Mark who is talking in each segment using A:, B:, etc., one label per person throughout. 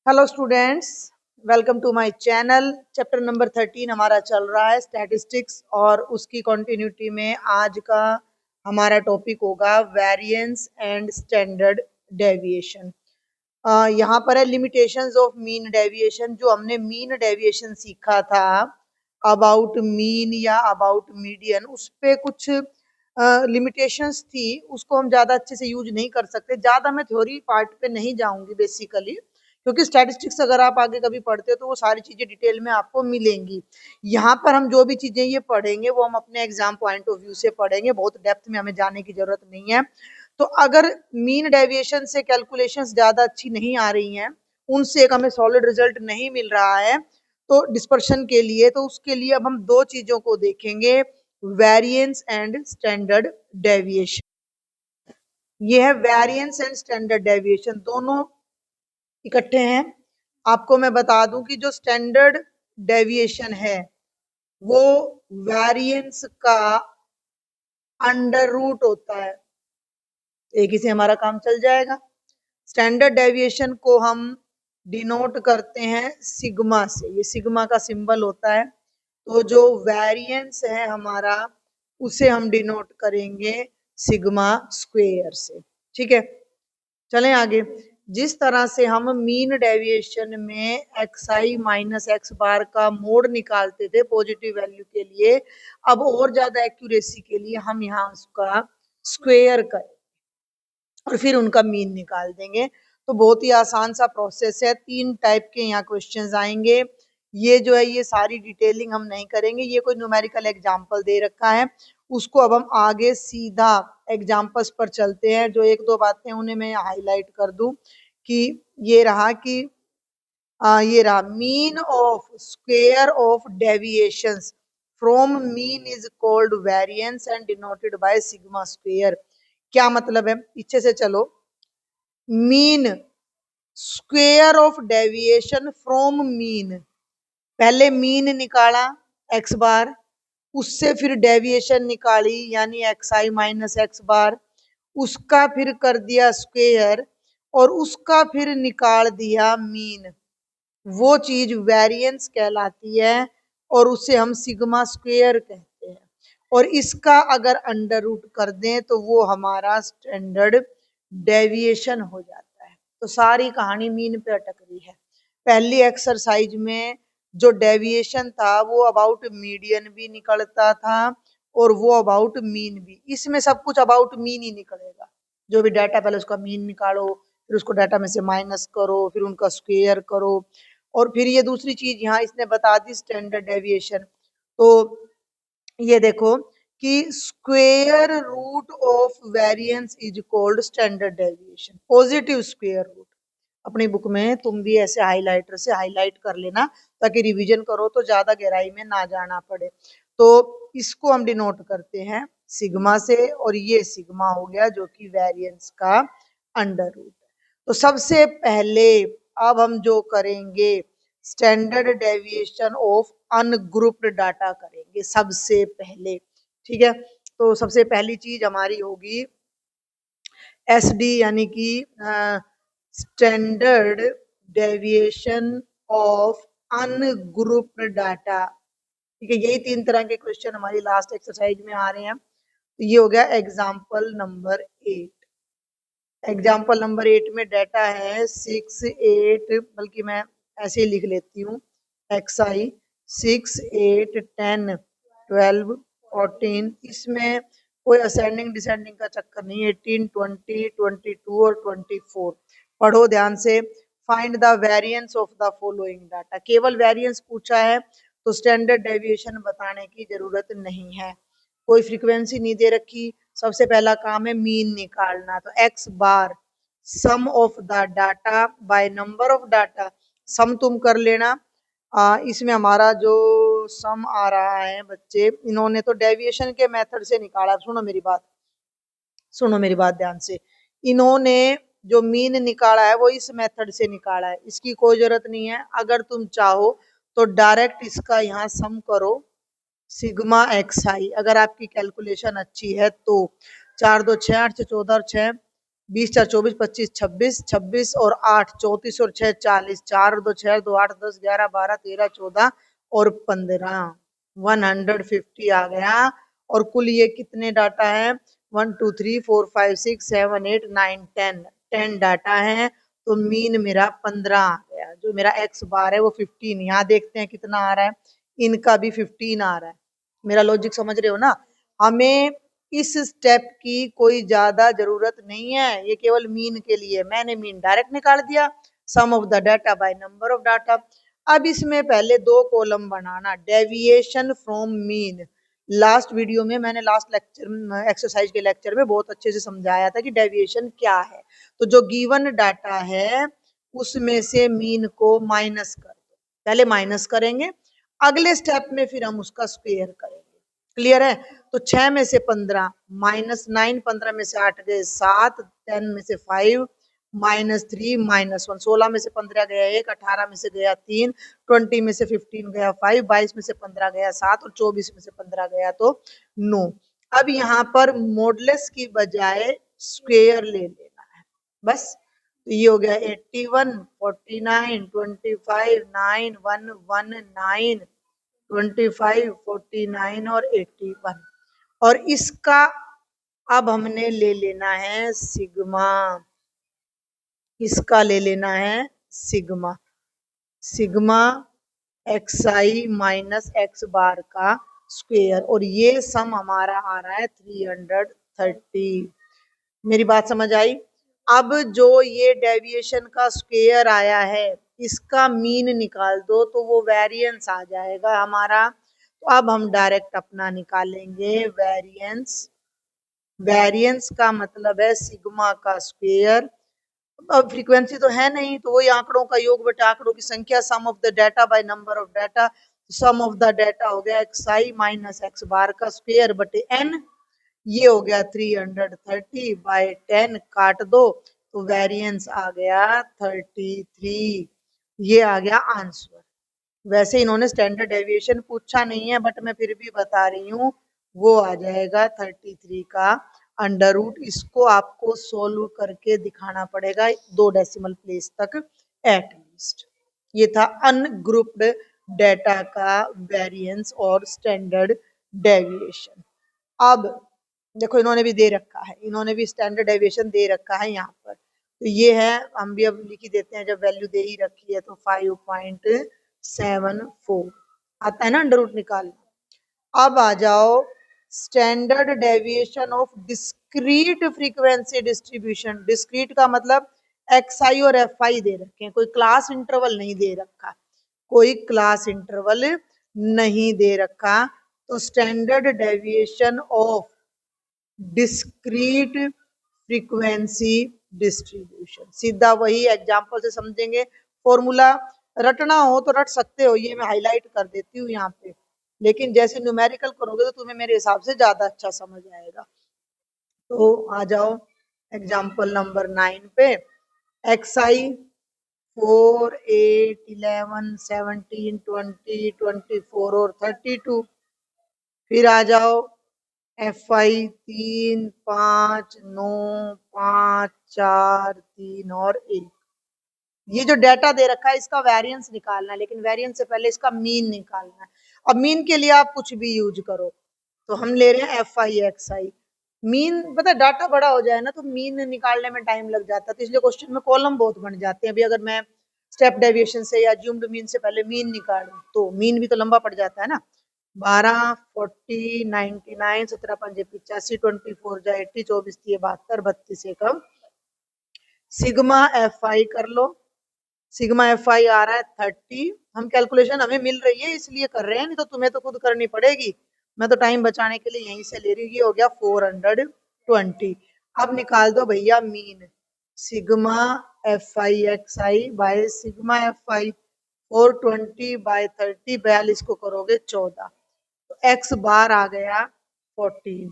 A: Hello students, welcome to my channel. Chapter number 13 हमारा चल रहा है स्टैटिस्टिक्स और उसकी कंटिन्यूटी में आज का हमारा टॉपिक होगा वेरिएंस एंड स्टैंडर्ड डेविएशन। यहाँ पर है लिमिटेशंस ऑफ मीन डेविएशन। जो हमने मीन डेविएशन सीखा था अबाउट मीन या अबाउट मीडियन, उस पे कुछ लिमिटेशंस थी, उसको हम ज़्यादा अच्छे से यूज नहीं कर सकते। ज़्यादा मैं थ्योरी पार्ट पे नहीं जाऊंगी बेसिकली, क्योंकि स्टैटिस्टिक्स अगर आप आगे कभी पढ़ते हो तो वो सारी चीजें डिटेल में आपको मिलेंगी। यहाँ पर हम जो भी चीजें ये पढ़ेंगे वो हम अपने एग्जाम पॉइंट ऑफ व्यू से पढ़ेंगे, बहुत डेप्थ में हमें जाने की जरूरत नहीं है। तो अगर मीन डेविएशन से कैलकुलेशंस ज्यादा अच्छी नहीं आ रही हैं, उनसे एक हमें सॉलिड रिजल्ट नहीं मिल रहा है तो डिस्पर्शन के लिए, तो उसके लिए अब हम दो चीजों को देखेंगे, वेरिएंस एंड स्टैंडर्ड डेविएशन। ये है वेरिएंस एंड स्टैंडर्ड डेविएशन, दोनों इकट्ठे हैं। आपको मैं बता दूं कि जो स्टैंडर्ड डेविएशन है वो वेरिएंस का अंडर रूट होता है। एक ही से हमारा काम चल जाएगा। स्टैंडर्ड डेविएशन को हम डिनोट करते हैं सिग्मा से, ये सिग्मा का सिंबल होता है। तो जो वेरिएंस है हमारा उसे हम डिनोट करेंगे सिग्मा स्क्वेयर से। ठीक है, चलें आगे। जिस तरह से हम मीन डेविएशन में x i minus x bar का मोड निकालते थे पॉजिटिव वैल्यू के लिए, अब और ज्यादा एक्यूरेसी के लिए हम यहाँ उसका स्क्वेयर करें और फिर उनका मीन निकाल देंगे। तो बहुत ही आसान सा प्रोसेस है। तीन टाइप के यहाँ क्वेश्चंस आएंगे। ये जो है ये सारी डिटेलिंग हम नहीं करेंगे, ये कोई न्यूमेरिकल एग्जांपल दे रखा है, उसको अब हम आगे सीधा एग्जांपल्स पर चलते हैं। जो एक दो बातें उन्हें मैं हाईलाइट कर दूं कि ये रहा कि ये रहा mean of square of deviations from mean is called variance and denoted by sigma square. क्या मतलब है, पीछे से चलो। Mean square of deviation from mean, पहले मीन निकाला एक्स बार, उससे फिर डेविएशन निकाली यानी एक्स आई माइनस एक्स बार, उसका फिर कर दिया स्क्वेयर और उसका फिर निकाल दिया मीन। वो चीज वेरिएंस कहलाती है और उसे हम सिग्मा स्क्वेयर कहते हैं। और इसका अगर अंडर रूट कर दें तो वो हमारा स्टैंडर्ड डेविएशन हो जाता है। तो सारी कहानी मीन पे अटक रही है। पहली एक्सरसाइज में जो डेविएशन था वो अबाउट मीडियन भी निकलता था और वो अबाउट मीन भी। इसमें सब कुछ अबाउट मीन ही निकलेगा। जो भी डाटा पहले उसका मीन निकालो, फिर उसको डाटा में से माइनस करो, फिर उनका स्क्वेयर करो, और फिर ये दूसरी चीज यहाँ इसने बता दी स्टैंडर्ड डेविएशन। तो ये देखो कि square root of variance is called standard deviation, positive square root. अपनी बुक में तुम भी ऐसे हाइलाइटर से हाईलाइट कर लेना ताकि रिवीजन करो तो ज्यादा गहराई में ना जाना पड़े। तो इसको हम डिनोट करते हैं सिग्मा से और ये सिग्मा हो गया जो कि वेरिएंस का अंडर रूट है। तो सबसे पहले अब हम जो करेंगे standard deviation of ungrouped data करेंगे सबसे पहले। ठीक है, तो सबसे पहली चीज हमारी होगी एसडी यानी कि standard deviation of ungrouped data. ठीक है, यही तीन तरह के क्वेश्चन हमारी लास्ट एक्सरसाइज में आ रहे हैं। तो ये हो गया एग्जाम्पल नंबर 8। एग्जाम्पल नंबर 8 में डाटा है 6 8, बल्कि मैं ऐसे ही लिख लेती हूँ एक्स आई 6 8 10 12 14। इसमें कोई असेंडिंग डिसेंडिंग का चक्कर नहीं है। 18 20 22 और 24। पढ़ो ध्यान से। Find the variance of the following data. केवल वेरिएंस पूछा है तो स्टैंडर्ड डेविएशन बताने की जरूरत नहीं है। कोई फ्रीक्वेंसी नहीं दे रखी। सबसे पहला काम है मीन निकालना। तो x bar sum of the data by number of data, sum तुम कर लेना। इसमें हमारा जो सम आ रहा है बच्चे, इन्होंने तो डेविएशन के मेथड से निकाला। सुनो मेरी बात, सुनो मेरी बात ध्यान से। इन्होंने जो मीन निकाला है वो इस मेथड से निकाला है, इसकी कोई जरूरत नहीं है। अगर तुम चाहो तो डायरेक्ट इसका यहाँ सम करो सिग्मा एक्स आई, अगर आपकी कैलकुलेशन अच्छी है तो। 4 2 6 8 6 14 और 6 20 4 24 25 26 26 और 8 34 और 6 40 4 और 2 6 और 2 8 10 11 12 13 14 और 15 150 आ गया। और कुल ये कितने डाटा है 1 2 3 4 5 6 7 8 9 10 डाटा है। तो मीन मेरा 15 आ गया। जो मेरा एक्स बार है वो 15। यहाँ देखते हैं कितना आ रहा है, इनका भी 15 आ रहा है। मेरा लॉजिक समझ रहे हो ना। हमें इस स्टेप की कोई ज्यादा जरूरत नहीं है, ये केवल मीन के लिए। मैंने मीन डायरेक्ट निकाल दिया, sum of the data by number of data. अब इसमें पहले दो कॉलम बनाना, deviation from mean. Last video में मैंने लास्ट लेक्चर एक्सरसाइज के लेक्चर में बहुत अच्छे से समझाया था कि डेविएशन क्या है। तो जो गिवन डाटा है उसमें से मीन को माइनस कर दो। पहले माइनस करेंगे, अगले स्टेप में फिर हम उसका स्क्वायर करेंगे। क्लियर है। तो 6 में से 15 माइनस 9, 15 में से 8 गए 7, 10 में से 5 माइनस 3 माइनस 1, 16 में से 15 गया 1, 18 में से गया 3, 20 में से 15 गया 5, 22 में से 15 गया 7 और 24 में से 15 गया तो 9। अब यहाँ पर मॉडलेस की बजाय स्क्वायर ले लेना है बस। तो ये हो गया 81 49 25 9 1 1 9 25 49 और 81। और इसका अब हमने ले लेना है सिग्मा। इसका ले लेना है sigma. Sigma x i minus x bar का स्क्वायर। और ये सम हमारा आ रहा है 330। मेरी बात समझ आई। अब जो ये डेविएशन का स्क्वायर आया है इसका मीन निकाल दो तो वो वेरिएंस आ जाएगा हमारा। तो अब हम डायरेक्ट अपना निकालेंगे वेरिएंस। वेरिएंस का मतलब है सिग्मा का स्क्वायर। अब फ्रीक्वेंसी तो है नहीं, तो वही आंकड़ों का योग बटे आंकड़ों की संख्या, sum of the data by number of data. Sum of the data हो गया x i minus x bar का स्क्वायर बटे एन। ये हो गया 330 बाय 10 काट दो तो वेरिएंस आ गया 33। ये आ गया आंसर। वैसे इन्होंने स्टैंडर्ड डेविएशन पूछा नहीं है बट मैं फिर भी बता रही हूँ, वो आ जाएगा 33 का अंडर रूट। इसको आपको सोल्व करके दिखाना पड़ेगा 2 डेसिमल प्लेस तक एट लीस्ट। ये था अनग्रुप्ड डेटा का वेरिएंस और स्टैंडर्ड डेविएशन। अब देखो इन्होंने भी दे रखा है, इन्होंने भी स्टैंडर्ड डेविएशन दे रखा है यहाँ पर। तो ये है, हम भी अब लिख ही देते हैं जब वैल्यू दे ही रखी है तो 5.74 आता है ना अंडर रूट निकालना। अब आ जाओ standard deviation of discrete frequency distribution. Discrete का मतलब एक्स आई और एफ आई दे रखे हैं, कोई क्लास इंटरवल नहीं दे रखा, कोई क्लास इंटरवल नहीं दे रखा। तो standard deviation of discrete frequency distribution, सीधा वही एग्जांपल से समझेंगे। फॉर्मूला रटना हो तो रट सकते हो, ये मैं हाईलाइट कर देती हूँ यहाँ पे, लेकिन जैसे न्यूमेरिकल करोगे तो तुम्हें मेरे हिसाब से ज्यादा अच्छा समझ आएगा। तो आ जाओ एग्जांपल नंबर 9 पे। एक्स आई 4 8 11 17 20 24 और 32। फिर आ जाओ एफ आई 3 5 9 5 4 3 और 1। ये जो डाटा दे रखा है इसका वेरिएंस निकालना है, लेकिन वेरिएंस से पहले इसका मीन निकालना है। अब मीन के लिए आप कुछ भी यूज करो। तो हम ले रहे हैं F i x I. Mean पता डाटा बड़ा हो जाए ना तो मीन निकालने में टाइम लग जाता है, तो इसलिए क्वेश्चन में कॉलम बहुत बन जाते हैं। अभी अगर मैं स्टेप डेविएशन से या ज्यूम्ड मीन से पहले मीन निकालूं तो मीन भी तो लंबा पड़ जाता है ना। 12 40 99 17 5 85 24 जा 80 24 72 32 एकम सिग्मा एफ आई कर लो। सिग्मा एफ आई आ रहा है 30। हम कैलकुलेशन हमें मिल रही है इसलिए कर रहे हैं, नहीं तो तुम्हें तो खुद करनी पड़ेगी। मैं तो टाइम बचाने के लिए यहीं से ले रही हूँ। ये हो गया 420। अब निकाल दो भैया mean. Sigma f i x i by sigma f i 420 by 30 42 को करोगे 14 तो एक्स बार आ गया 14।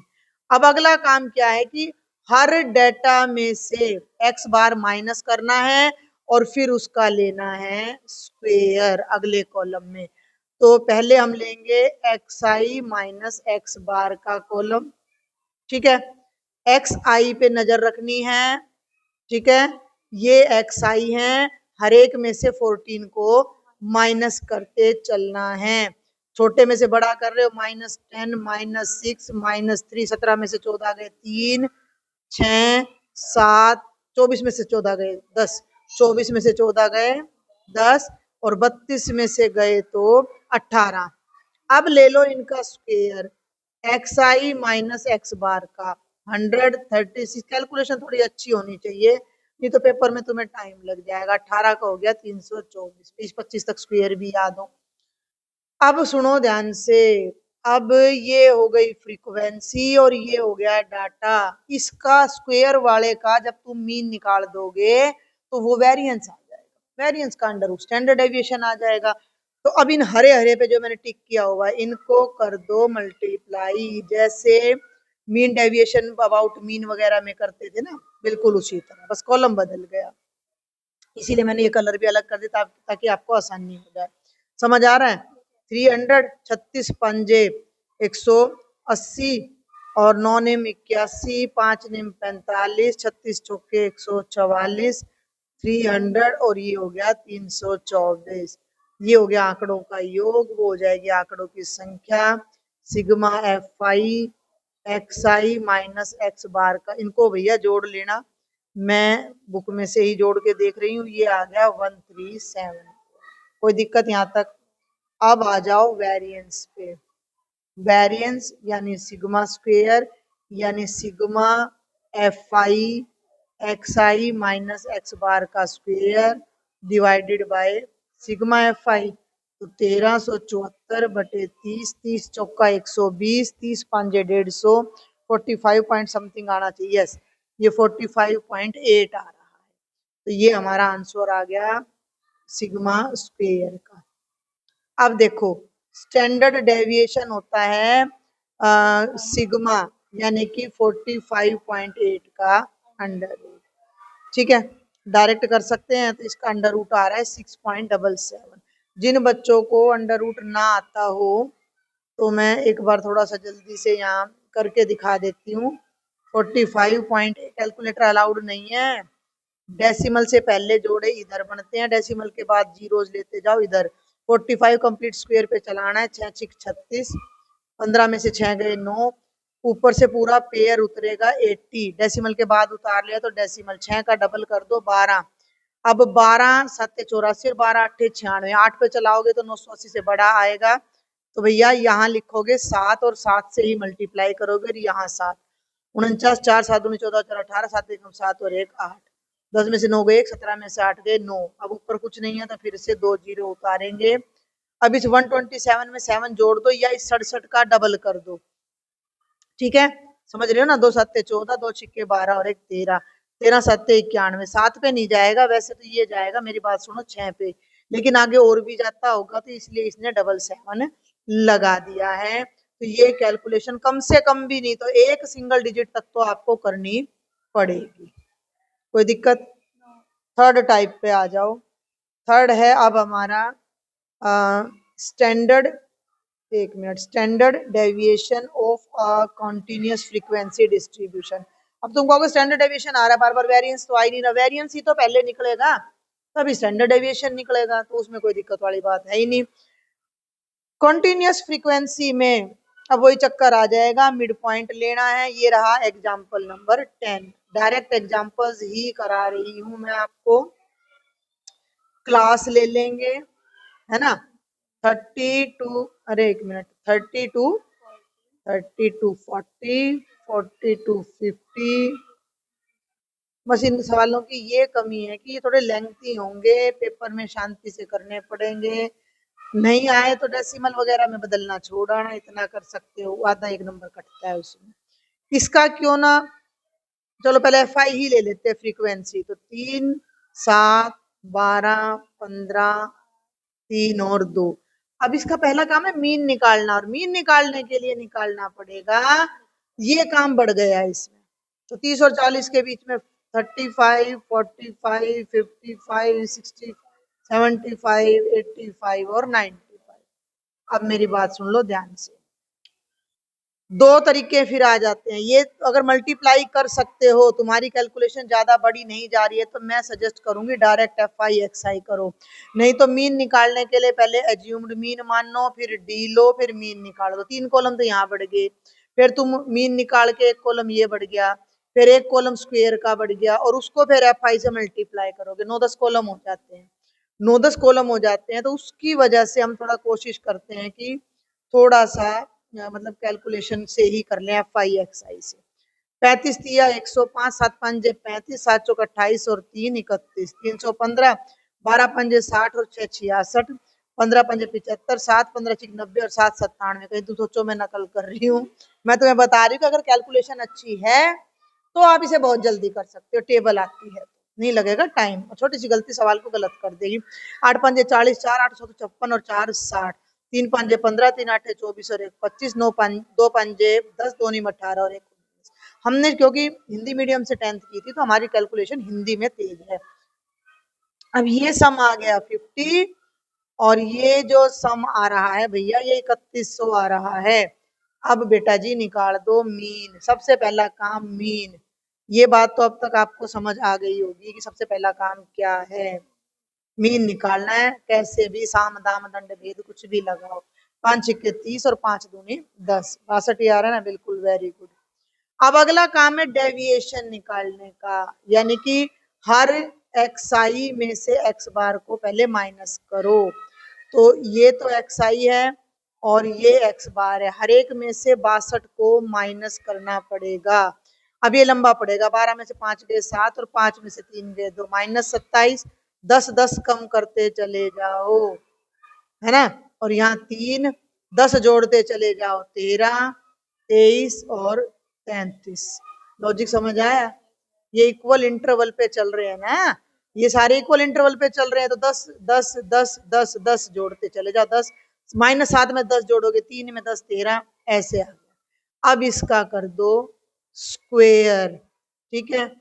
A: अब अगला काम क्या है कि हर डेटा में से एक्स बार माइनस करना है और फिर उसका लेना है स्क्वेयर अगले कॉलम में। तो पहले हम लेंगे x i minus x bar का कॉलम। ठीक है, एक्स आई पे नजर रखनी है, ठीक है, ये एक्स आई है, हर एक में से 14 को माइनस करते चलना है। छोटे में से बड़ा कर रहे हो, -10 -6 -3, 17 में से 14 गए 3, 6 7, 24 में से 14 गए 10, 24 में से 14 गए 10 और 32 में से गए तो 18। अब ले लो इनका square, x i minus x bar का 136। कैलकुलेशन थोड़ी अच्छी होनी चाहिए, नहीं तो पेपर में तुम्हें टाइम लग जाएगा। 18 का हो गया 324, 20-25 तक स्क्वेयर भी याद हो। अब सुनो ध्यान से, अब ये हो गई फ्रीक्वेंसी और ये हो गया डाटा। इसका स्क्वायर वाले का जब तुम मीन निकाल दोगे तो वो वेरिएंस आ जाएगा, वेरिएंस का अंडर रूट स्टैंडर्ड डेविएशन आ जाएगा। तो अब इन हरे हरे पे जो मैंने टिक किया हुआ है इनको कर दो मल्टीप्लाई, जैसे मीन डेविएशन अबाउट मीन वगैरह में करते थे ना, बिल्कुल उसी तरह, बस कॉलम बदल गया। इसीलिए मैंने ये कलर भी अलग कर दिया ताकि आपको आसानी हो जाए। समझ आ रहा है? 300, 36 पंजे 180 और 9 नेम 81, 5 नेम 45, 36 चौके 144, 300 और ये हो गया 324। ये हो गया आंकड़ों का योग, वो हो जाएगी आंकड़ों की संख्या। Sigma f i x i minus x bar का, इनको भैया जोड़ लेना, मैं बुक में से ही जोड़ के देख रही हूँ। ये आ गया 137। कोई दिक्कत यहाँ तक? अब आ जाओ वेरिएंस पे। वेरिएंस यानी सिग्मा स्क्वेयर यानी sigma f i x i minus x bar का square divided by sigma f i. तो 1374/30, 30 चौका 120, 30 पांजे 150, 45 पॉइंट समथिंग आना चाहिए। यस, ये 45.8 आ रहा है। तो ये हमारा आंसर आ गया सिग्मा स्क्वेयर का। अब देखो, स्टैंडर्ड डेविएशन होता है सिग्मा यानी कि 45.8 का अंडर रूट। ठीक है, डायरेक्ट कर सकते हैं, तो इसका अंडर रूट आ रहा है 6.77। जिन बच्चों को अंडर रूट ना आता हो तो मैं एक बार थोड़ा सा जल्दी से यहाँ करके दिखा देती हूँ। 45.8 कैलकुलेटर अलाउड नहीं है, डेसिमल से पहले जोड़े इधर बनते हैं, डेसिमल के बाद जीरोज लेते जाओ इधर। 45 कंप्लीट स्क्वायर पे चलाना है, 6 6 36, 15 में से 6 गए 9, ऊपर से पूरा पेयर उतरेगा 80, डेसिमल के बाद उतार लिया तो डेसिमल 6 का डबल कर दो 12। अब 12 7 84 और 12 8 96, 8 पे चलाओगे तो 980 से बड़ा आएगा। तो भैया यहाँ लिखोगे 7 और 7 से ही मल्टीप्लाई करोगे और यहाँ 7, 49, 4 7 दूनी 14, 4 18, 7 1 7 और 1 8, 10 में से 9 गए 1, 17 में से 8 गए 9। अब ऊपर कुछ नहीं है तो फिर से 2 जीरो उतारेंगे। अब इस 127 में 7 जोड़ दो या इस 67 का डबल कर दो। ठीक है, समझ रहे हो ना? 2 7 14, 2 छिक्के 12 और 1 13, 13 7 91, 7 पे नहीं जाएगा, वैसे तो ये जाएगा, मेरी बात सुनो, 6 पे, लेकिन आगे और भी जाता होगा तो इसलिए इसने 777 लगा दिया है। तो ये कैलकुलेशन कम से कम भी नहीं तो एक सिंगल डिजिट तक तो आपको करनी पड़ेगी। कोई दिक्कत? थर्ड टाइप पे आ जाओ। थर्ड है अब हमारा स्टैंडर्ड, एक minute, standard deviation of continuous frequency distribution. अब तुम कहोगे स्टैंडर्ड डेविएशन आ रहा है बार बार, वेरिएंस तो आ ही नहीं रहा। वेरिएंस ही तो पहले निकलेगा तभी स्टैंडर्ड डेविएशन निकलेगा, तो उसमें कोई दिक्कत वाली बात है ही नहीं। कॉन्टिन्यूस फ्रीक्वेंसी में अब वही चक्कर आ जाएगा, मिड पॉइंट लेना है। ये रहा एग्जाम्पल नंबर 10, डायरेक्ट एग्जाम्पल्स ही करा रही हूं मैं आपको, क्लास ले लेंगे, है ना? 32, अरे एक मिनट, 32 32 40 42 50। बस इन सवालों की ये कमी है कि ये थोड़े लेंथी होंगे, पेपर में शांति से करने पड़ेंगे। नहीं आए तो डेसिमल वगैरह में बदलना छोड़ आना, इतना कर सकते हो, आधा एक नंबर कटता है उसमें। इसका क्यों ना, चलो पहले एफ आई ही ले लेते हैं फ्रीक्वेंसी। तो 3 7 12 15 3 और 2। अब इसका पहला काम है मीन निकालना, और मीन निकालने के लिए निकालना पड़ेगा, ये काम बढ़ गया है इसमें। तो 30 और 40 के बीच में 35 45 55 60 75 85 और 95। अब मेरी बात सुन लो ध्यान से, दो तरीके फिर आ जाते हैं। ये अगर मल्टीप्लाई कर सकते हो, तुम्हारी कैलकुलेशन ज्यादा बड़ी नहीं जा रही है, तो मैं सजेस्ट करूंगी डायरेक्ट एफ आई एक्स आई करो। नहीं तो मीन निकालने के लिए पहले एज्यूम्ड मीन मान लो, फिर डी लो, फिर मीन निकाल दो। 3 कॉलम तो यहाँ बढ़ गए, फिर तुम मीन निकाल के एक कॉलम ये बढ़ गया, फिर एक कॉलम स्क्वेयर का बढ़ गया, और उसको फिर एफ आई से मल्टीप्लाई करोगे, 9-10 कॉलम हो जाते हैं। 9-10 कॉलम हो जाते हैं, तो उसकी वजह से हम थोड़ा कोशिश करते हैं कि थोड़ा सा मतलब कैलकुलेशन से ही कर लें एफ आई एक्स आई से। 35 तिया 105, 7 पंजे 35, 7 चौक 28 और 3 31, 315, 12 पंजे 60 और 6 66, 15 पंजे 75, 7 15 चिक 90 और 7 97। कहीं तुम सोचो मैं नकल कर रही हूँ, मैं तुम्हें बता रही हूँ कि अगर कैलकुलेशन अच्छी है तो आप इसे बहुत जल्दी कर सकते हो, टेबल आती है, नहीं लगेगा टाइम, और छोटी सी गलती सवाल को गलत कर देगी। 8 पंजे 40, 4 8 56 और 4 60, 3 पंजे 15, 3 8 24 और 1 25, 9 2 पंजे 10, 2 नीम 18 और 1 19। हमने क्योंकि हिंदी मीडियम से 10th की थी, तो हमारी कैलकुलेशन हिंदी में तेज है। अब ये सम आ गया 50, और ये जो सम आ रहा है भैया ये 3100 आ रहा है। अब बेटा जी निकाल दो मीन, सबसे पहला काम मीन। ये बात तो अब तक आपको समझ आ गई होगी कि सबसे पहला काम क्या है, मीन निकालना है। कैसे भी, साम दाम दंड भेद कुछ भी लगाओ। 5 छिक्के 30 और 5 दूनी 10, 62 आ रहा है ना, बिल्कुल वेरी गुड। अब अगला काम है डेविएशन निकालने का, यानी कि हर एक्स आई में से एक्स बार को पहले माइनस करो। तो ये तो एक्स आई है और ये एक्स बार है, हर एक में से 62 को माइनस करना पड़ेगा। अब ये लंबा पड़ेगा, 12 में से 5 गए 7 और 5 में से 3 गए 2, माइनस 27, 10 10 कम करते चले जाओ, है ना। और यहाँ 3 10 जोड़ते चले जाओ, 13 23 और 33। लॉजिक समझ आया। ये इक्वल इंटरवल पे चल रहे हैं ना, ये सारे इक्वल इंटरवल पे चल रहे हैं, तो 10 10 10 10 10 जोड़ते चले जाओ। 10 -7 में 10 जोड़ोगे, 3 में 10 13, ऐसे आ गया। अब इसका कर दो स्क्वेयर, ठीक है।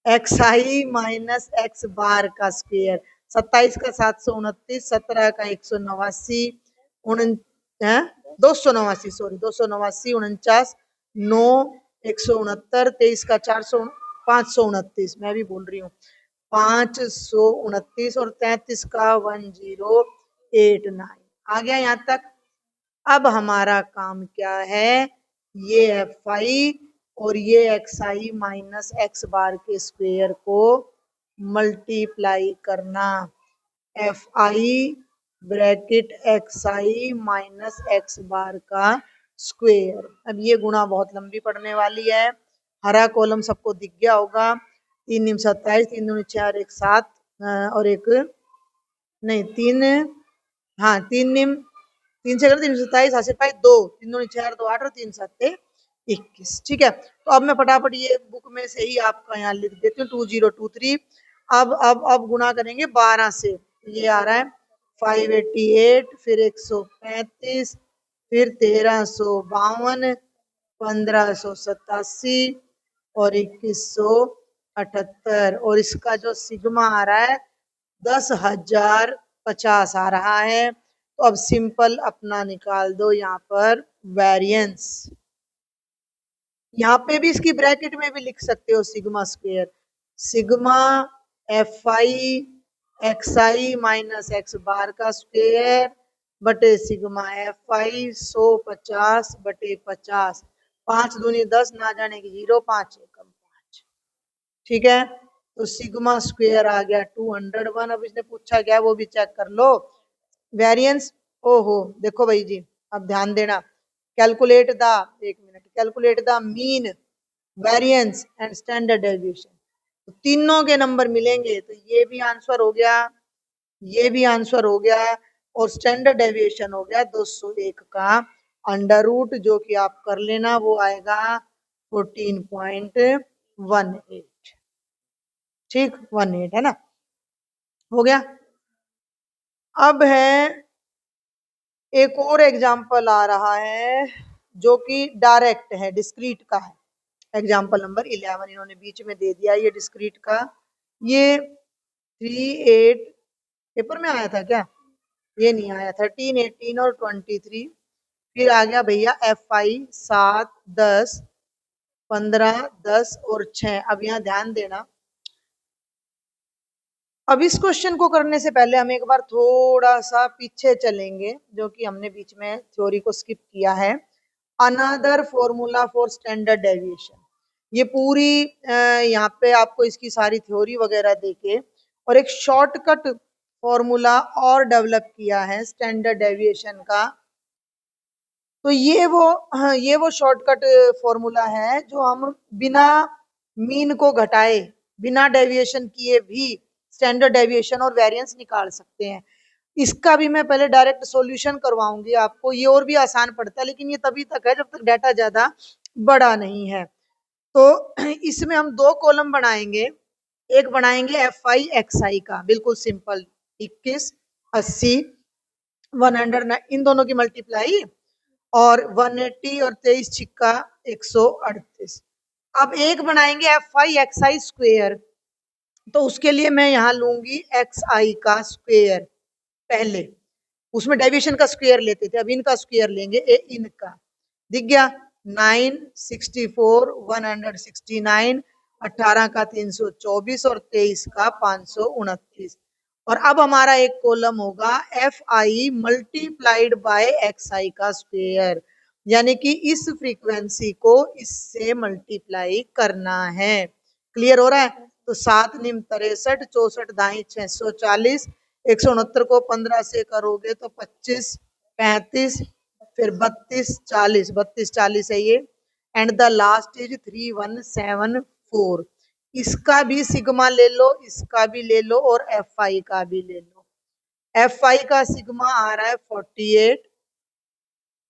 A: X i minus x bar का स्क्वेयर, 27 का 729, 17 का 189, 289, सॉरी 289, 49 9 169, 23 का 400 529, मैं भी बोल रही हूँ 529, और 33 का 1089 आ गया यहाँ तक। अब हमारा काम क्या है, ये एफ आई और ये x i minus x bar के स्क्वेयर को मल्टीप्लाई करना। F i bracket x i minus x bar का स्क्वेयर। अब ये गुणा बहुत लंबी पड़ने वाली है। हरा कॉलम सबको दिख गया होगा, 3 निम 27, 3 दूनी 4 1 7 और एक नहीं 3, हाँ 3 निम 3 से कर 327, 8 2, 3 दूनी 4 2 8 और 3 7 21, ठीक है। तो अब मैं फटाफट ये बुक में से ही आपका यहाँ लिख देती हूँ 2023। अब गुणा करेंगे 12 से, ये आ रहा है 588, फिर 135, फिर 1352, 1587 और 2178, और इसका जो सिग्मा आ रहा है 10,050 आ रहा है। तो अब सिंपल अपना निकाल दो यहाँ पर वेरिएंस। यहाँ पे भी इसकी ब्रैकेट में भी लिख सकते हो sigma square, sigma f i x i minus x bar का स्क्वेयर बटे सिग्मा एफ आई 150 बटे 50, 5 दूनी 10 ना जाने की 0, 5 एकम 5, ठीक है। तो सिग्मा स्क्वेयर आ गया 201। अब इसने पूछा क्या वो भी चेक कर लो, वेरिएंस। ओहो देखो भाई जी, अब ध्यान देना, कैलकुलेट द, एक minute, calculate the mean variance and standard deviation. तो तीनों के नंबर मिलेंगे, तो ये भी आंसर हो गया, ये भी आंसर हो गया, और स्टैंडर्ड डेविएशन हो गया 201 का अंडर रूट, जो कि आप कर लेना, वो आएगा 14.18, ठीक 18 है ना, हो गया। अब है एक और एग्जाम्पल आ रहा है जो कि डायरेक्ट है, डिस्क्रीट का है। एग्जाम्पल नंबर 11 इन्होंने बीच में दे दिया, ये डिस्क्रीट का, ये 38 पेपर में आया था क्या, ये नहीं आया, 13 18 और 23 फिर आ गया भैया एफ आई 7, 10, 15, 10 और 6। अब यहाँ ध्यान देना, अब इस क्वेश्चन को करने से पहले हम एक बार थोड़ा सा पीछे चलेंगे, जो कि हमने बीच में थ्योरी को स्किप किया है। Another formula for standard deviation, ये पूरी यहाँ पे आपको इसकी सारी थ्योरी वगैरह देके और एक शॉर्टकट फॉर्मूला और डेवलप किया है स्टैंडर्ड डेविएशन का। तो ये वो, हाँ, ये वो शॉर्टकट फॉर्मूला है जो हम बिना मीन को घटाए, बिना डेविएशन किए भी स्टैंडर्ड डेविएशन और वेरिएंस निकाल सकते हैं। इसका भी मैं पहले डायरेक्ट सॉल्यूशन करवाऊंगी आपको, ये और भी आसान पड़ता है, लेकिन ये तभी तक है जब तक डाटा ज्यादा बड़ा नहीं है। तो इसमें हम दो कॉलम बनाएंगे, एक बनाएंगे एफ आई एक्स आई का, बिल्कुल सिंपल, 21, 80, 100, इन दोनों की मल्टीप्लाई, और 180 और 23 छिक्का 138। अब एक बनाएंगे F i x i square, तो उसके लिए मैं यहाँ लूंगी एक्स आई का स्क्वेयर पहले, उसमें डेविएशन का स्क्वायर लेते थे, अब इनका स्क्वायर लेंगे, इनका दिख गया 9, 64, 169, 18 का 324 और 23 का 529। और अब हमारा एक कॉलम होगा f i multiplied by x i का स्क्वायर, यानी कि इस फ्रीक्वेंसी को इससे मल्टीप्लाई करना है। क्लियर हो रहा है? तो 7 निम 63, 64 दाई 640, 169 को 15 से करोगे तो 25, 35, फिर 32, 40, 32, 40 है ये, एंड द लास्ट इज 3174। इसका भी सिग्मा ले लो, इसका भी ले लो, और एफ आई का भी ले लो। एफ आई का सिग्मा आ रहा है 48,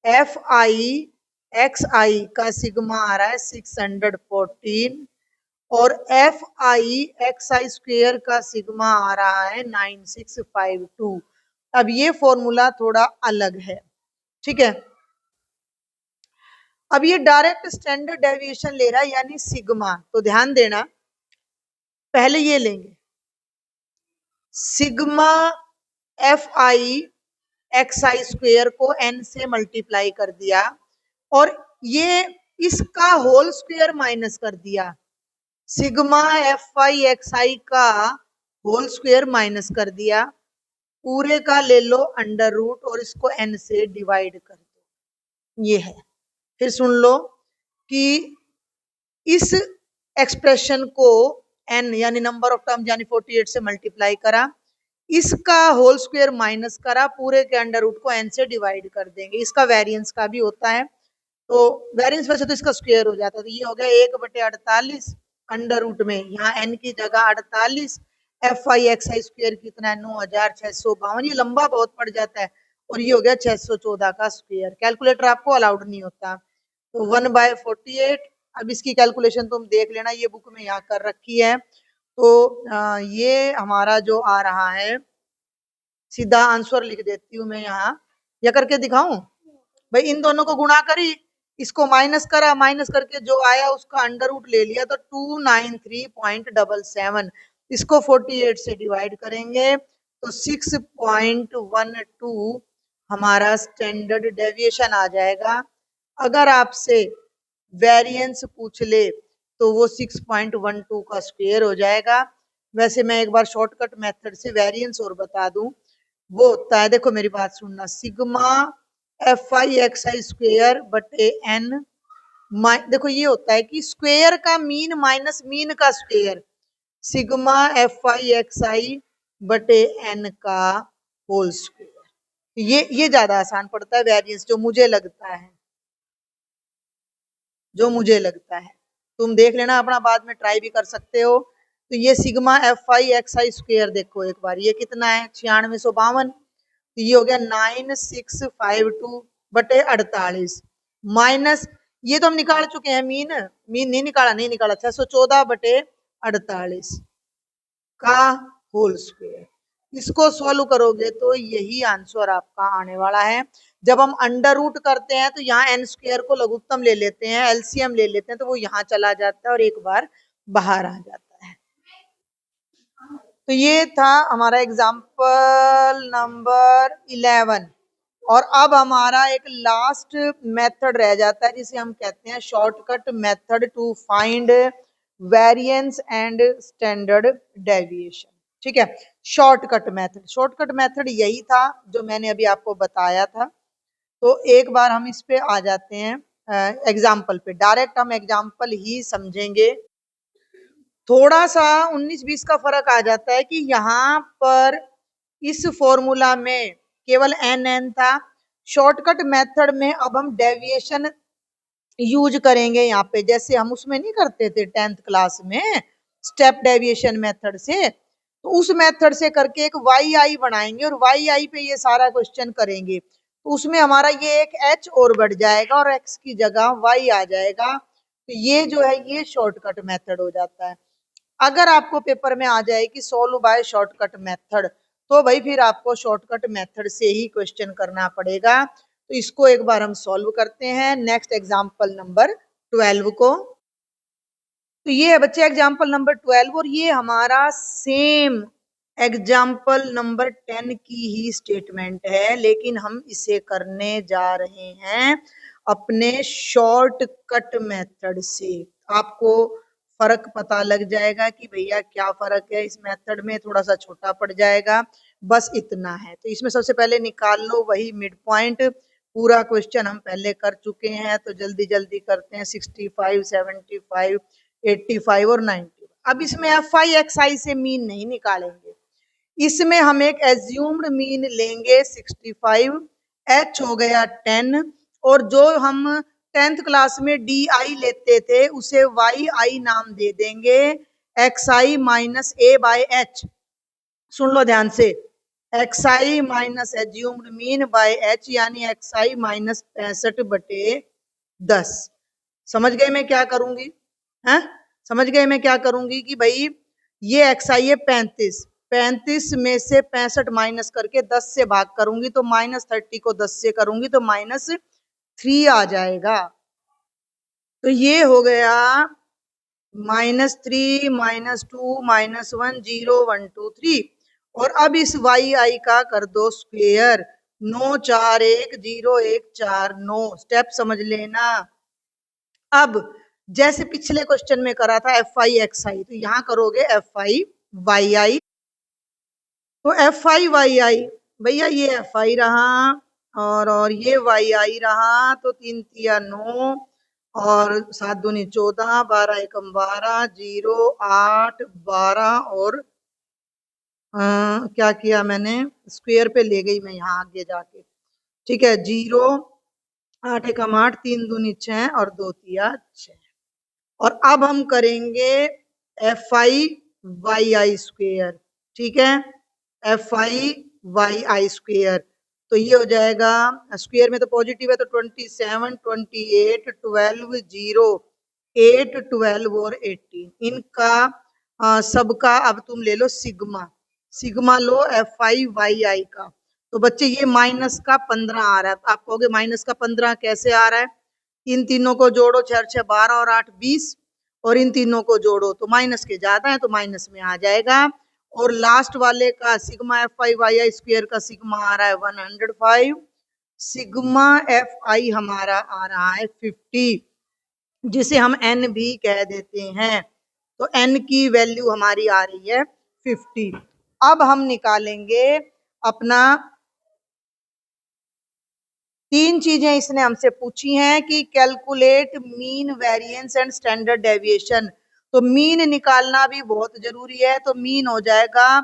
A: एफ आई एक्स आई का सिग्मा आ रहा है 614, और F i x i square का सिग्मा आ रहा है 9652। अब ये फॉर्मूला थोड़ा अलग है, ठीक है। अब ये डायरेक्ट स्टैंडर्ड डेविएशन ले रहा है, यानी सिग्मा, तो ध्यान देना, पहले ये लेंगे sigma f i x i square को एन से मल्टीप्लाई कर दिया, और ये इसका होल स्क्वेयर माइनस कर दिया, sigma f i x i का होल स्क्वेयर माइनस कर दिया, पूरे का ले लो अंडर रूट और इसको एन से डिवाइड कर दो, ये है। फिर सुन लो कि इस एक्सप्रेशन को एन यानी नंबर ऑफ टर्म यानी 48 से मल्टीप्लाई करा, इसका होल स्क्वायर माइनस करा, पूरे के अंडर रूट को एन से डिवाइड कर देंगे। इसका वेरिएंस का भी होता है, तो वेरिएंस वैसे तो इसका स्क्वायर हो जाता है, तो ये हो गया 1/48 अंडर रूट में, यहाँ एन की जगह 48, F i x I square कितना है 9652, ये लंबा बहुत पड़ जाता है, और ये हो गया 614 का स्क्वायर। कैलकुलेटर आपको अलाउड नहीं होता, तो 1/48। अब इसकी कैलकुलेशन तुम देख लेना, ये बुक में यहाँ कर रखी है। तो ये हमारा जो आ रहा है, सीधा आंसर लिख देती हूँ मैं यहाँ, या करके दिखाऊं भाई, इन दोनों को गुणा करी, इसको माइनस करा, माइनस करके जो आया उसका अंडर रूट ले लिया, तो 293.77, इसको 48 से डिवाइड करेंगे तो 6.12 हमारा स्टैंडर्ड डेविएशन आ जाएगा। अगर आपसे वेरिएंस पूछ ले तो वो 6.12 का स्क्वायर हो जाएगा। वैसे मैं एक बार शॉर्टकट मेथड से वेरिएंस और बता दूं, वो होता है, देखो मेरी बात सुनना, sigma f i x i square बटे एन, देखो ये होता है कि स्क्वेयर का मीन माइनस मीन का square, sigma f i x i बटे एन का होल स्क्वेयर। ये ज्यादा आसान पड़ता है वेरिएंस, जो मुझे लगता है, जो मुझे लगता है। तुम देख लेना अपना, बाद में ट्राई भी कर सकते हो। तो ये sigma f i x i square देखो एक बार, ये कितना है 9652, तो ये हो गया 9652 बटे 48, माइनस ये तो हम निकाल चुके हैं, मीन मीन नहीं निकाला, नहीं निकाला, 614 बटे 48 का होल स्क्वायर। इसको सॉल्व करोगे तो यही आंसर आपका आने वाला है। जब हम अंडर रूट करते हैं तो यहाँ एन स्क्वायर को लघुत्तम ले लेते हैं, एलसीएम ले लेते हैं, तो वो यहाँ चला जाता है और एक बार बाहर आ जाता है। तो ये था हमारा एग्जाम्पल नंबर 11, और अब हमारा एक लास्ट मेथड रह जाता है जिसे हम कहते हैं shortcut method to find variance and standard deviation. ठीक है, शॉर्टकट मेथड यही था जो मैंने अभी आपको बताया था। तो एक बार हम इस पे आ जाते हैं एग्जाम्पल पे, डायरेक्ट हम एग्जाम्पल ही समझेंगे। थोड़ा सा 19-20 का फर्क आ जाता है कि यहाँ पर इस फॉर्मूला में केवल एन था, शॉर्टकट मेथड में अब हम डेविएशन यूज करेंगे यहाँ पे, जैसे हम उसमें नहीं करते थे 10th क्लास में स्टेप डेविएशन मेथड से। तो उस मेथड से करके एक वाई आई बनाएंगे और वाई आई पे ये सारा क्वेश्चन करेंगे। तो उसमें हमारा ये एक एच और बढ़ जाएगा और एक्स की जगह वाई आ जाएगा। तो ये जो है ये शॉर्टकट मेथड हो जाता है। अगर आपको पेपर में आ जाए कि सोल्व बाय शॉर्टकट मेथड, तो भाई फिर आपको शॉर्टकट मेथड से ही क्वेश्चन करना पड़ेगा। तो इसको एक बार हम सॉल्व करते हैं नेक्स्ट एग्जांपल नंबर 12 को। तो ये है बच्चे एग्जांपल नंबर 12 और ये हमारा सेम एग्जाम्पल नंबर 10 की ही स्टेटमेंट है, लेकिन हम इसे करने जा रहे हैं अपने शॉर्टकट मेथड से। आपको फर्क पता लग जाएगा कि भैया क्या फर्क है, इस मेथड में थोड़ा सा छोटा पड़ जाएगा, बस इतना है। तो इसमें सबसे पहले निकाल लो वही मिड पॉइंट। पूरा क्वेश्चन हम पहले कर चुके हैं तो जल्दी जल्दी करते हैं। 65, 75, 85 और 90। अब इसमें एफ आई एक्स आई से मीन नहीं निकालेंगे, इसमें हम एक एज्यूम्ड मीन लेंगे 65, एच हो गया 10 और जो हम 10th क्लास में डी आई लेते थे उसे वाई आई नाम दे देंगे, x i minus a by h. सुन लो ध्यान से, x i minus assumed mean by h यानी एक्स आई माइनस 65/10। समझ गए मैं क्या करूंगी? हैं, समझ गए मैं क्या करूंगी कि भाई ये एक्स आई है 35, 35 में से 65 माइनस करके 10 से भाग करूंगी तो -30 को 10 से करूंगी तो -3 आ जाएगा। तो ये हो गया -3, -2, -1, 0, 1, 2, 3। और अब इस वाई आई का कर दो स्क्वेयर, 9, 4, 1, 0, 1, 4, 9। स्टेप समझ लेना। अब जैसे पिछले क्वेश्चन में करा था एफ आई एक्स आई, तो यहाँ करोगे एफ आई वाई आई। तो एफ आई वाई आई भैया ये एफ आई रहा और ये वाई आई रहा, तो 3 तिया 9 और 7 दूनी 14, 12 एकम 12, 0, 8, 12 और क्या किया मैंने, स्क्वायर पे ले गई मैं यहाँ आगे जाके। ठीक है, 0, 8 एकम 8, 3 दूनी 6 और 2 तिया 6। और अब हम करेंगे f i y i square. ठीक है, f i y i square. तो ये हो जाएगा, स्क्वेयर में तो पॉजिटिव है तो 27, 28, 12, 0, 8, 12 और 18 इनका सबका अब तुम ले लो सिग्मा। सिग्मा लो एफ आई वाई आई का। तो बच्चे ये माइनस का 15 आ रहा है। आप कहोगे माइनस का 15 कैसे आ रहा है? इन तीनों को जोड़ो, 4, 6, 12 और 8, 20 और इन तीनों को जोड़ो तो माइनस के ज्यादा है तो माइनस में आ जाएगा। और लास्ट वाले का sigma f i y i square का सिग्मा आ रहा है 105, सिग्मा एफ आई हमारा आ रहा है 50, जिसे हम एन भी कह देते हैं। तो एन की वैल्यू हमारी आ रही है 50। अब हम निकालेंगे अपना, 3 चीजें इसने हमसे पूछी हैं कि calculate mean variance and standard deviation. तो मीन निकालना भी बहुत जरूरी है। तो मीन हो जाएगा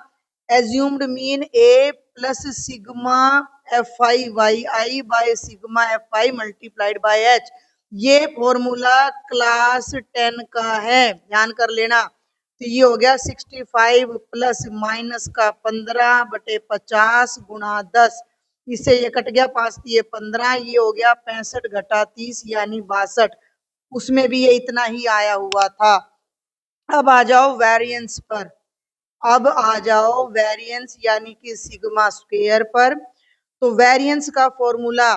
A: assumed mean a plus sigma f i y i by sigma f i multiplied by h. ये फॉर्मूला क्लास 10 का है, ध्यान कर लेना। तो ये हो गया 65 प्लस माइनस का 15/50 गुणा 10। इससे ये कट गया, 5 दिए 15, ये हो गया 65 घटा 30 यानी 62। उसमें भी ये इतना ही आया हुआ था। अब आ जाओ वेरिएंस पर, अब आ जाओ वेरिएंस यानी कि सिग्मा स्क्वायर पर। तो वेरिएंस का फॉर्मूला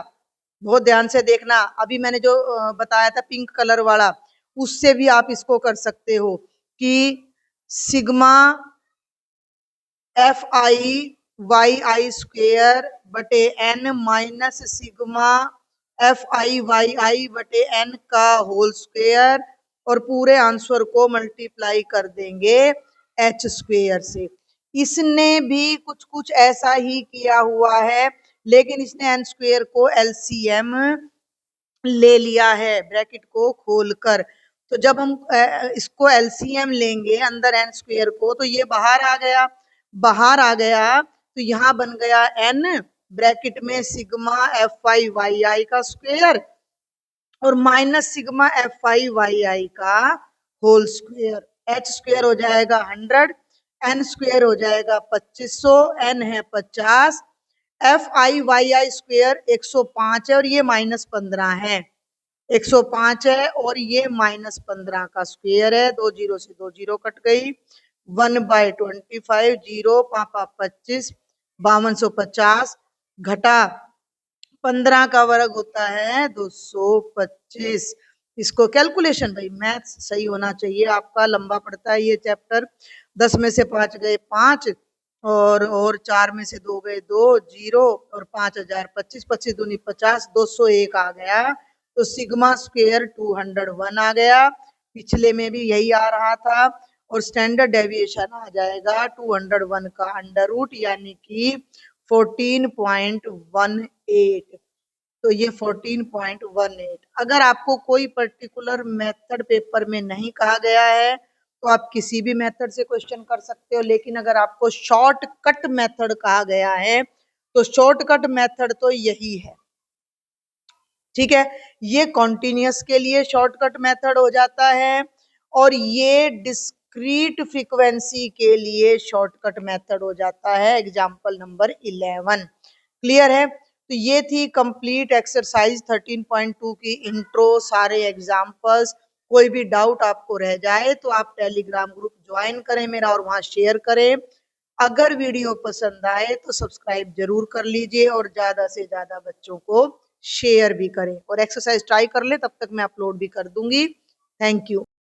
A: बहुत ध्यान से देखना, अभी मैंने जो बताया था पिंक कलर वाला, उससे भी आप इसको कर सकते हो कि sigma f i y i square बटे n minus sigma f i y i बटे एन का होल स्क्वेयर, और पूरे आंसर को मल्टीप्लाई कर देंगे एच स्क्वेयर से। इसने भी कुछ कुछ ऐसा ही किया हुआ है, लेकिन इसने एन स्क्वेयर को एलसीएम ले लिया है ब्रैकेट को खोलकर। तो जब हम इसको एलसीएम लेंगे अंदर एन स्क्वेयर को, तो ये बाहर आ गया, बाहर आ गया तो यहाँ बन गया एन ब्रैकेट में sigma f i y i का स्क्वेयर और minus sigma f i y i का होल स्क्वेयर। एच स्क्वेयर हो जाएगा 100, एन स्क्वेयर हो जाएगा 2500, एन है 50, f i y i square 105 है और ये -15 है। 105 है और ये -15 का स्क्वेयर है। 2 जीरो से 2 जीरो कट गई। 1/25 जीरो पापा 25, 5250 घटा 15 का वर्ग होता है 225। इसको कैलकुलेशन, भाई मैथ्स सही होना चाहिए आपका, लंबा पड़ता है ये चैप्टर। 10 में से 5 गए 5 और 4 में से 2 गए 2, जीरो और 5000 25, 25 दूनी 50, 201 आ गया। तो सिग्मा स्क्वेयर 201 आ गया। पिछले में भी यही आ रहा था। और स्टैंडर्ड डेविएशन आ जाएगा 201 का अंडर रूट, यानी कि 14.18। तो ये 14.18। अगर आपको कोई पर्टिकुलर मेथड पेपर में नहीं कहा गया है तो आप किसी भी मेथड से क्वेश्चन कर सकते हो, लेकिन अगर आपको शॉर्टकट मेथड कहा गया है तो शॉर्टकट मेथड तो यही है। ठीक है, ये कॉन्टिन्यूस के लिए शॉर्टकट मेथड हो जाता है और ये डिस्क्रीट फ्रीक्वेंसी के लिए शॉर्टकट मेथड हो जाता है। एग्जाम्पल नंबर 11 क्लियर है। तो ये थी कंप्लीट एक्सरसाइज 13.2 की इंट्रो, सारे एग्जाम्पल्स। कोई भी डाउट आपको रह जाए तो आप टेलीग्राम ग्रुप ज्वाइन करें मेरा और वहां शेयर करें। अगर वीडियो पसंद आए तो सब्सक्राइब जरूर कर लीजिए और ज्यादा से ज्यादा बच्चों को शेयर भी करें और एक्सरसाइज ट्राई कर ले, तब तक मैं अपलोड भी कर दूंगी। Thank you.